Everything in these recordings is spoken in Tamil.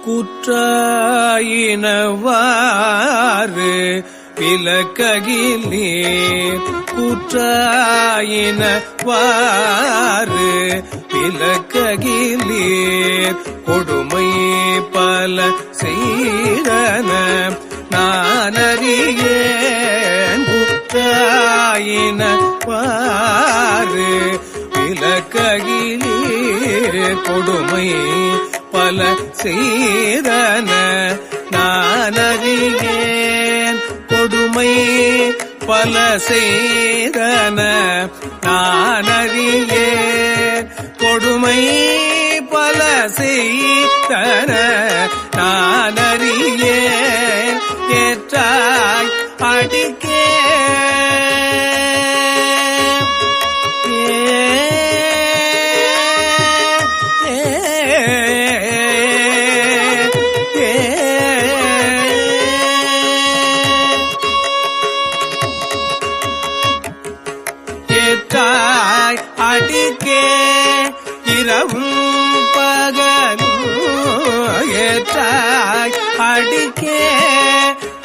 குற்றாயினவாறு விலக்ககிலே குற்றாயினவாறு விலக்ககிலே கொடுமை பல செய்தன நானறியேன் குற்றாயினவாறு விலக்ககிலே கொடுமை பல செய்தன நானறியேன் கொடுமை பல செய்தன நானறியேன் கொடுமை பல செய்தன நானறியேன் ஏற்றாய் அடிக்கே அடிக்கே இரவும் பகலும் ஏற்றாய் அடிக்கே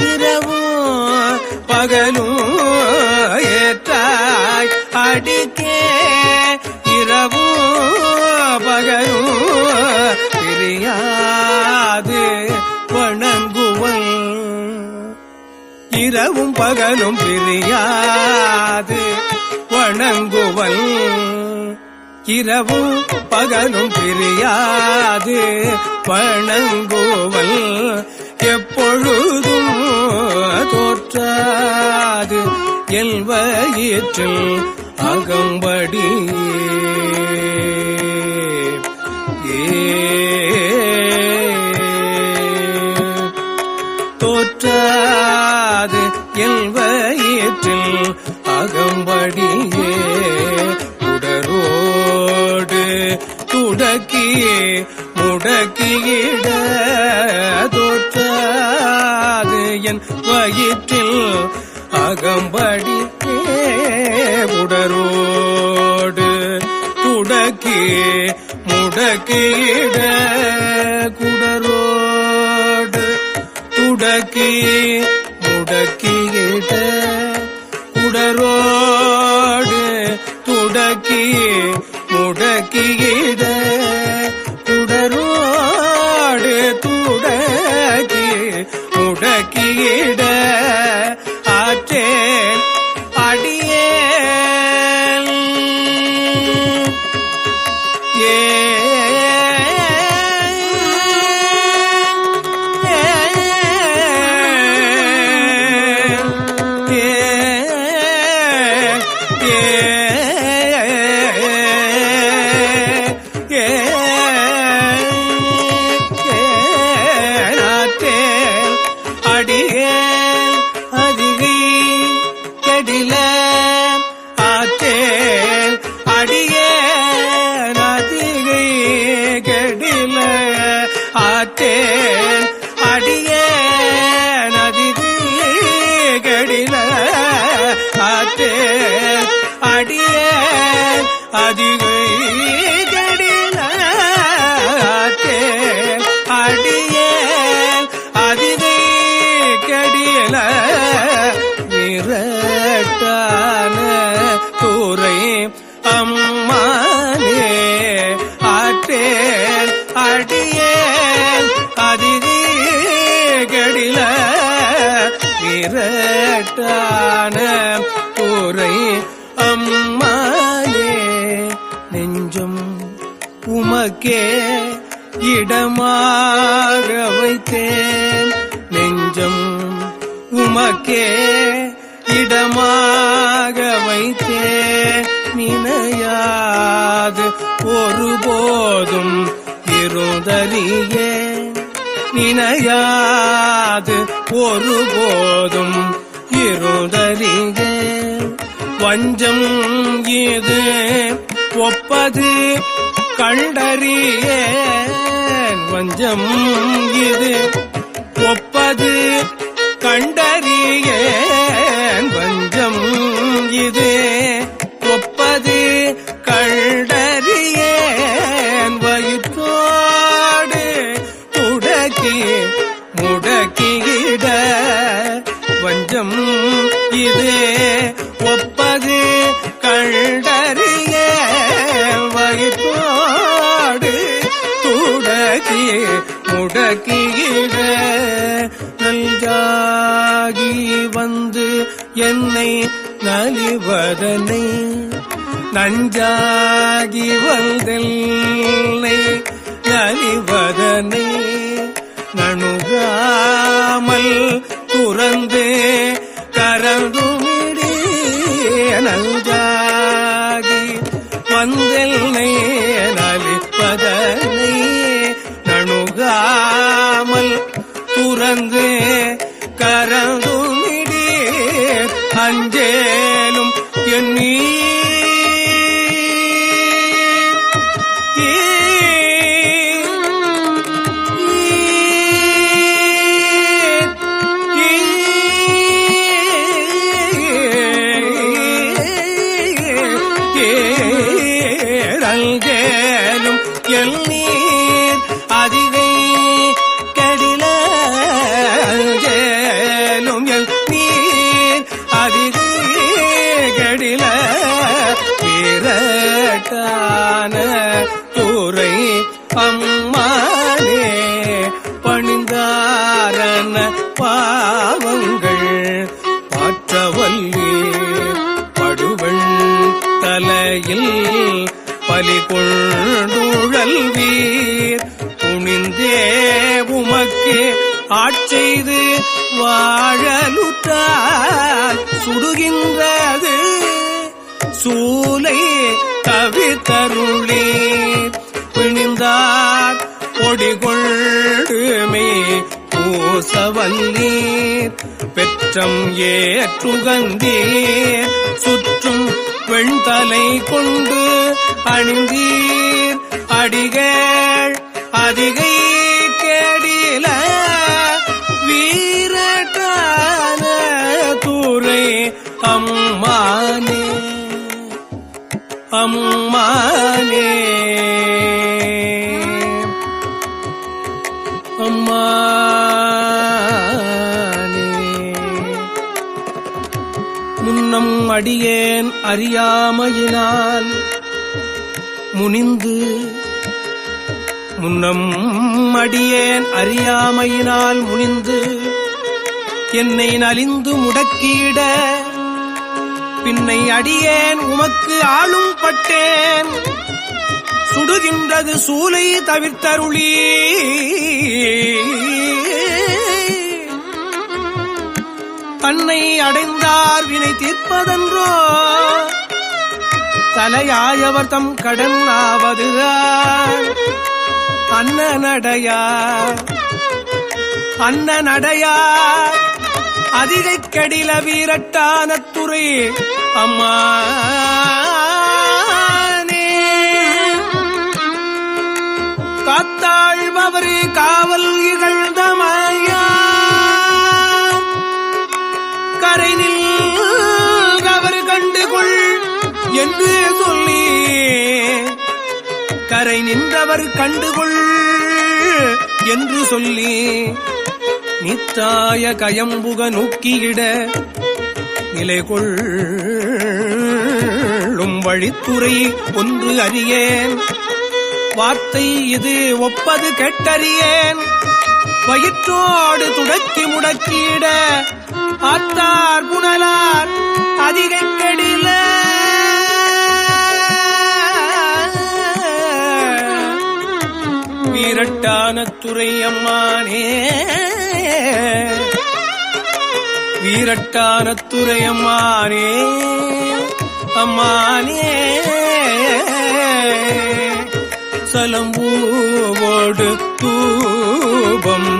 இரவும் பகலும் ஏற்றாய் அடிக்கே இரவும் பகலும் பிரியாது வணங்குவன் இரவும் பகலும் பிரியாது வணங்குவன் இரவும் பகலும் பிரியாது வணங்குவன் எப்பொழுதும் தோற்றாது என் வயிற்றில் அகம்படி தோற்றாது என் வயிற்றில் அகம்படியே உடரோடு துடக்கியே முடக்கியிட தோற்றாது என் வயிற்றில் அகம்படியே உடரோடு துடக்கியே முடக்கியிட குடரோடு துடக்கி முடக்கியிட குடரோடு துடக்கி முடக்கியிட குடரோடு துடக்கி முடக்கியிட ஆற்றேன் அடியேன் அடியேன் அதிகை கடில ஆற்றேன் அடியேன் அதிகை கடில ஆற்றேன் அடியேன் அதிகை கடில ஆற்றேன் அடியேன் அதிகை கடில ஆற்றேன் அடியேன் அதிகை கடில விரட்டான துறை அம்மானே ஆற்றேன் அடியேன் அதிகை கடில விரட்டான துறை அம்மானே நெஞ்சம் உமக்கே இடமாக வைத்தேன் நெஞ்சம் உமக்கே இடமாக வைத்தேன் நினையாது ஒருபோதும் இருந்தறியே நினையாது ஒருபோதும் இருந்தறியே வஞ்சம் இது ஒப்பது கண்டறியேன் வஞ்சம் இது ஒப்பது கண்டறியேன் வஞ்சம் இது ஒப்பது கண்டறியேன் வயிற்றோடு துடக்கியே முடக்கிட வஞ்சம் இது ஒப்பது கண்டறிய வயிற்றோடு துடக்கி முடக்கிட நல்காகி வந்து என்னை நலிவதனை நஞ்சாகி வந்தெல்லை நலிவதனை நணுகாமல் துறந்து கரந்துமிடி நஞ்சாகி வந்தெல்லை நலிப்பதனை நணுகாமல் துறந்து கரந்துமிடி அஞ்சேலும் எண்ணி அல்கேலும் எல்நீர் அதிகை கடில அல்கேலும் எல்நீர் அதிகை கடில வீரட்டான துறை அம்மானே பணிந்தாரன பாவங்கள் பாற்றவல்லி படுவன் தலையில் பலி கொண்டுழல் வீர் துணிந்தே உமக்கு ஆட்செய்து வாழலுற்றால் சுடுகின்றது சூலை தவித்தருளீர் பிணிந்தார் பொடிகொள்ளுமே பூசவல்லீர் பெற்றம் ஏற்றுகந்தீர் சுற்றும் வெண்தலை கொண்டு அணிந்தீர் அடிகள் அதிகை கேடில வீரட்டான துறை அம்மானே அம்மானே அம்மானே முன்னம் அடியேன் அறியாமையினால் முனிந்து முன்னம் அடியேன் அறியாமையினால் முனிந்து என்னை நலிந்து முடக்கிட பின்னை அடியேன் உமக்கு ஆளும் பட்டேன் சுடுகின்றது சூலை தவிர்த்தருளி தன்னை அடைந்தார் வினை தீர்ப்பதன்றோ தலையாயவர் தம் கடன் ஆவதுதான் அண்ணனடையார் அதிகை கடில வீரட்டான துறை அம்மானே காத்தாழ்பவர் காவல் இகழ்ந்தமையா கரை நின்றவர் கண்டுகொள் என்று சொல்லி கரை நின்றவர் கண்டுகொள் என்று சொல்லி நித்தாய கயம்புக நோக்கியிட நிலை கொள்ளும் வழித்துறை ஒன்று அறியேன் வார்த்தை இது ஒப்பது கெட்டறியேன் வயிற்றோடு துடக்கி முடக்கிட ஆத்தார் புனலார் அதிகை கடில வீரட்டான துறை அம்மானே வீரட்டான துறை அம்மானே அம்மானே சலம்பூவோடு தூபம்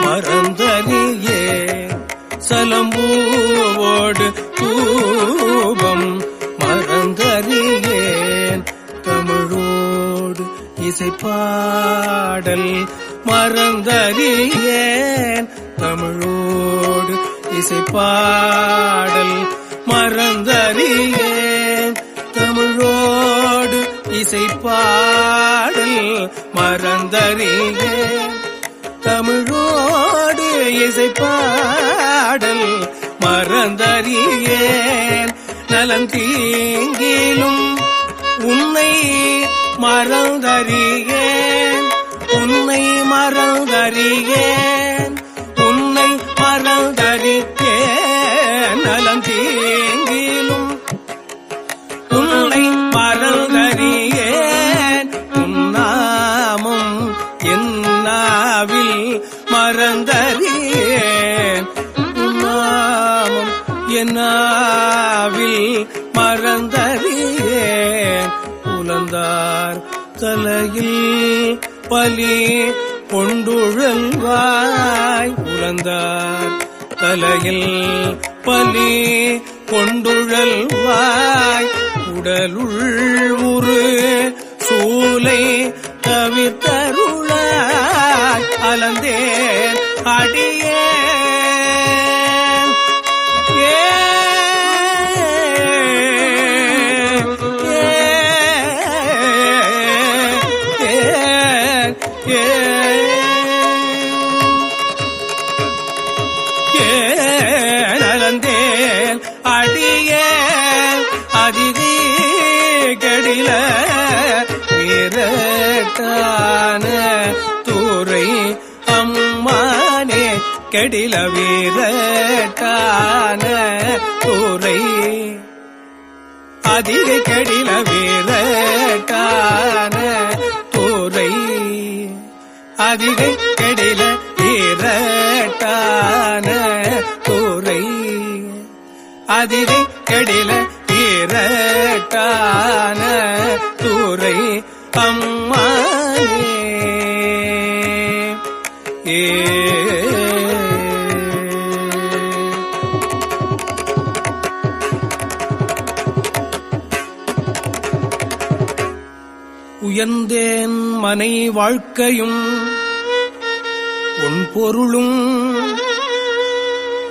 மறந்தறியே சலம்பூவோடு தூபம் மறந்தறியேன் தமிழோடு இசைப்பாடல் மறந்தறியேன் தமிழோடு இசைப்பாடல் மறந்தறியேன் தமிழோடு இசைப்பாடல் மறந்தறியேன் தமிழ் இசைப்பாடல் மறந்தறியேன் நலந்தீங்கிலும் உன்னை மறந்தறியேன் உன்னை மறந்தறியேன் உன்னை மறந்தறியேன் நலந்தீங்கிலும் உன்னை மறந்தறியேன் உன்னாமம் என்னாவில் மறந்தறியேன் உன்னாமம் என்னாவில் மறந்தறியேன் உலந்தார் தலையில் பலி கொண்டுழல்வாய் உலந்தார் தலையில் பலி கொண்டுழல்வாய் உடலுள் உரு சூலை தவிர்த்தருளாய் அலந்தேன் அடியே நலந்தேன் அடியேன் அதிதி கடில வீரட்டான தூரை அம்மானே கடில வீரட்டான தூரை அதிகை கடில வீரட்டான தூரை அதிகை கடில வீரட்டான தூரை அதிகை கடில வீரட்டான தூரை அம்மானே உயர்ந்தேன் மனை வாழ்க்கையும் உன் பொருளும்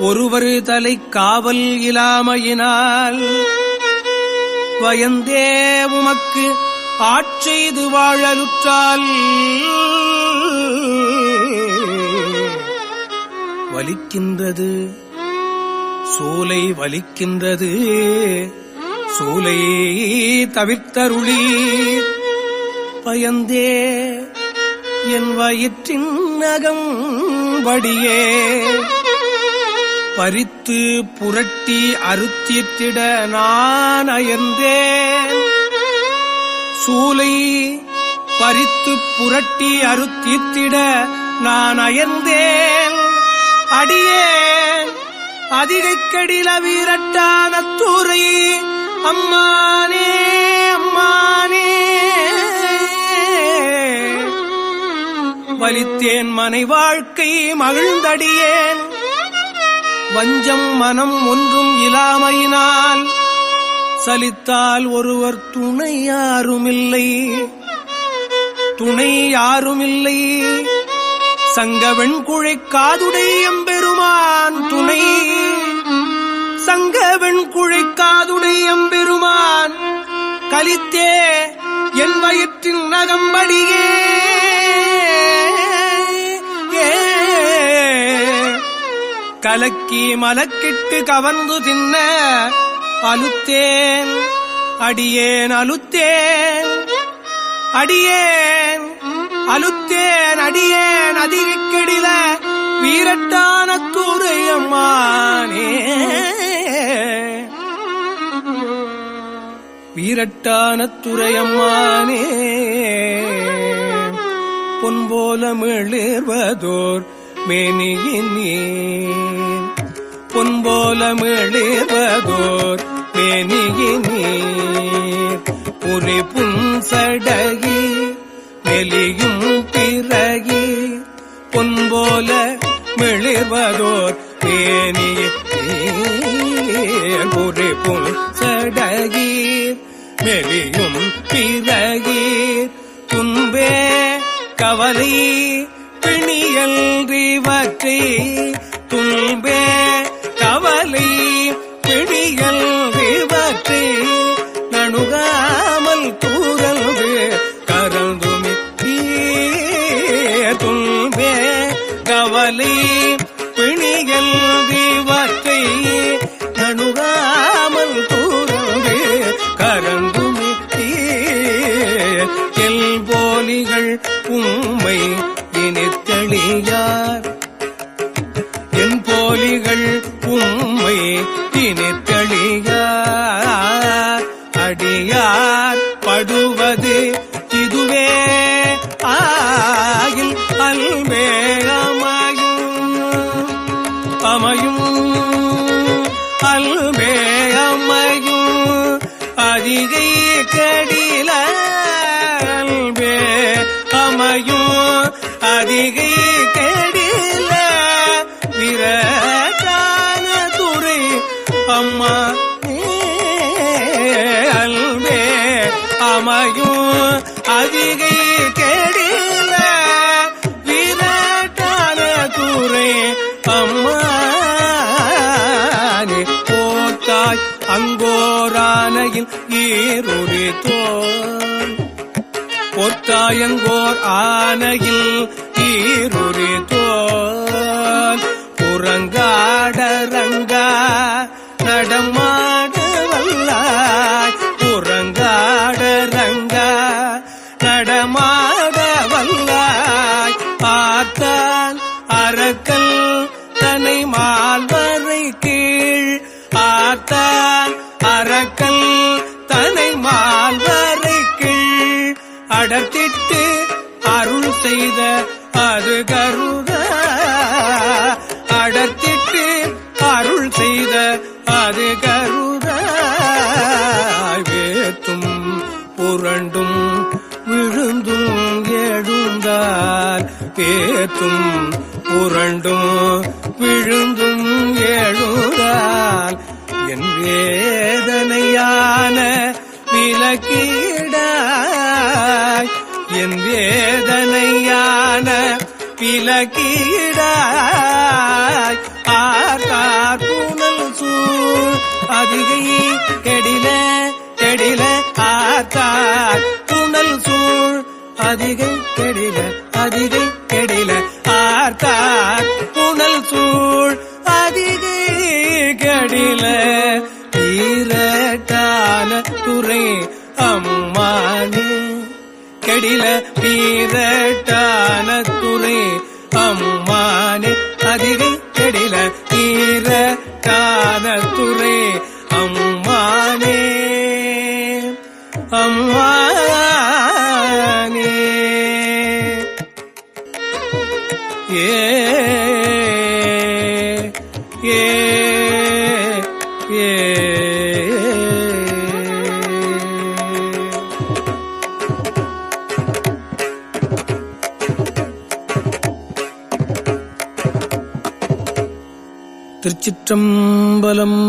ஒருவர் தலை காவல் இலாமையினால் வயந்தே உமக்கு ஆட்செய்து வாழலுற்றால் வலிக்கின்றது சூலை வலிக்கின்றது சூலை தவிர்த்தருளீர் பயந்தே என் வயிற்றின் நகம்படியே பறித்து புரட்டி அறுத்திட்டிட நான் அயர்ந்தேன் சூலை பறித்து புரட்டி அறுத்திட்டிட நான் அயர்ந்தேன் அடியேன் அதிகைக்கடில வீரட்டான தூரை அம்மானே அம்மானே வலித்தேன் மனை வாழ்க்கை மகிழ்ந்தடியேன் வஞ்சம் மனம் ஒன்றும் இலாமையினால் சலித்தால் ஒருவர் துணை யாருமில்லை துணை யாருமில்லை சங்க வெண்குழை காதுடை எம்பெருமான் துணை சங்க வெண்குழை காதுடை எம்பெருமான் கலித்தே என் வயிற்றின் நகம்படியே கலக்கி மலக்கிட்டு கவர்ந்து தின்ன அலுத்தேன் அடியேன் அலுத்தேன் அடியேன் அலுத்தேன் அடியேன் அதிகக்கெடில வீரட்டான தூரையம்மானே வீரட்டான துறையம்மானே பொன்போல மிளிர்வதோர் மேனியினீர் பொன்போல மிளிர்வதோர் மேனியினீர் புரி புன்சடகி மெலியும் பிறகி பொன்போல மிளிர்வதோர் மேனியினீர் புரி புன்சடகீர் மெலியும் பிறகீர் துன்பே கவலை பிணியல்றிவற்றை துன்பே கவலை பிணியல்றிவற்றை நணுகாமல் தூரல்து கரந்துமி துன்பே கவலை பிணிகள் தீவத்தை நணுகாமல் தூரவே கரந்துமிட்டி எல் போலிகள் உம்மை இனித்தெளியார் என் போலிகள் உம்மை இனித்தெளியார் அடியார் படுவது இதுவே ஆகில் அல்வே அமையும் அல்வே அமையும் அதிகை கடில அல்வே அமையும் அதிகை கடில விரட்டான துறை அம்மா அல்வே அமையும் அதிகை கெடில விரட்டான துறை அம்மா போத்தாய் அங்கோரானையில் ஈருரி தோல் பொத்தாயங்கோர் ஆனையில் ஈருரி தோல் புறங்காடரங்கா நடமாட வல்லாய் புறங்காடரங்கா நடமாட வல்லாய் பார்த்தான் அரக்கல் தனை மால்வரை கீழ் ஆத்தான் அரக்கல் தனை மால்வரை கீழ் அடர்த்திட்டு அருள் செய்த அது கருத அடர்த்திட்டு அருள் செய்த அது கருத வேத்தும் புரண்டும் விழுந்தும் எழுந்தால் வேத்தும் புரண்டும் விழுந்தும் எழுந்தால் என் வேதனையான விலக்கீடாய் என் வேதனையான விலக்கீடாய் ஆர்கார் புனல் சூழ் அதிகை கெடில கெடில ஆர்கார் புனல் சூழ் அதிகை கெடில அதிகை கெடில ஆர்கார் புனல் சூழ் அதிகை கெடில வீரட்டான துறை அம்மானே கெடில வீரட்டான துறை அம்மானே அதிகை கெடில வீரட்டான துறை அம்மானே அம்மானே ஏ ஏ ஏ திருச்சிற்றம்பலம்.